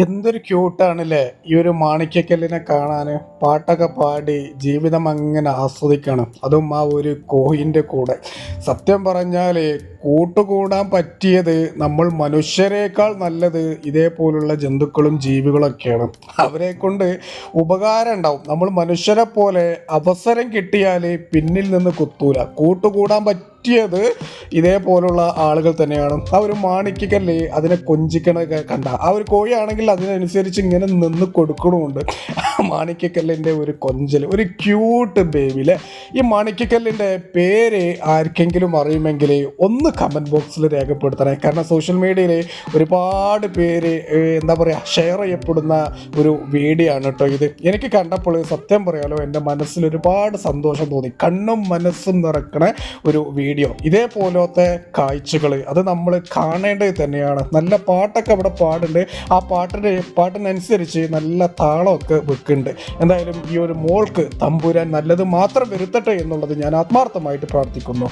എന്തൊരു ക്യൂട്ടാണല്ലേ ഈ ഒരു മാണിക്യക്കല്ലിനെ കാണാന്. പാട്ടൊക്കെ പാടി ജീവിതം അങ്ങനെ ആസ്വദിക്കണം, അതും ആ ഒരു കോയിൻ്റെ കൂടെ. സത്യം പറഞ്ഞാൽ കൂട്ടുകൂടാൻ പറ്റിയത് നമ്മൾ മനുഷ്യരെക്കാൾ നല്ലത് ഇതേപോലുള്ള ജന്തുക്കളും ജീവികളൊക്കെയാണ്. അവരെ കൊണ്ട് ഉപകാരം ഉണ്ടാവും. നമ്മൾ മനുഷ്യരെ പോലെ അവസരം കിട്ടിയാൽ പിന്നിൽ നിന്ന് കുത്തൂല. കൂട്ടുകൂടാൻ പറ്റിയത് ഇതേപോലുള്ള ആളുകൾ തന്നെയാണ്. ആ ഒരു മാണിക്യക്കല്ല് അതിനെ കൊഞ്ചിക്കണൊക്കെ കണ്ട ആ ഒരു കോഴിയാണെങ്കിൽ അതിനനുസരിച്ച് ഇങ്ങനെ നിന്ന് കൊടുക്കണമുണ്ട്. മാണിക്യക്കല്ലിൻ്റെ ഒരു കൊഞ്ചൽ, ഒരു ക്യൂട്ട് ബേബിയിലെ. ഈ മാണിക്യക്കല്ലിൻ്റെ പേര് ആർക്കെങ്കിലും അറിയുമെങ്കിൽ ഒന്ന് കമൻറ്റ് ബോക്സിൽ രേഖപ്പെടുത്തണേ. കാരണം സോഷ്യൽ മീഡിയയിൽ ഒരുപാട് പേര് എന്താ പറയുക ഷെയർ ചെയ്യപ്പെടുന്ന ഒരു വീഡിയോ ആണ് കേട്ടോ ഇത്. എനിക്ക് കണ്ടപ്പോൾ സത്യം പറയാലോ എൻ്റെ മനസ്സിൽ ഒരുപാട് സന്തോഷം തോന്നി. കണ്ണും മനസ്സും നിറക്കണ ഒരു വീഡിയോ. ഇതേപോലത്തെ കാഴ്ചകൾ അത് നമ്മൾ കാണേണ്ടത് തന്നെയാണ്. നല്ല പാട്ടൊക്കെ അവിടെ പാടുന്നുണ്ട്. ആ പാട്ടിനനുസരിച്ച് നല്ല താളമൊക്കെ വെക്കുന്നുണ്ട്. എന്തായാലും ഈ ഒരു മോൾക്ക് തമ്പുരാൻ നല്ലത് മാത്രം വരുത്തട്ടെ എന്നുള്ളത് ഞാൻ ആത്മാർത്ഥമായിട്ട് പ്രാർത്ഥിക്കുന്നു.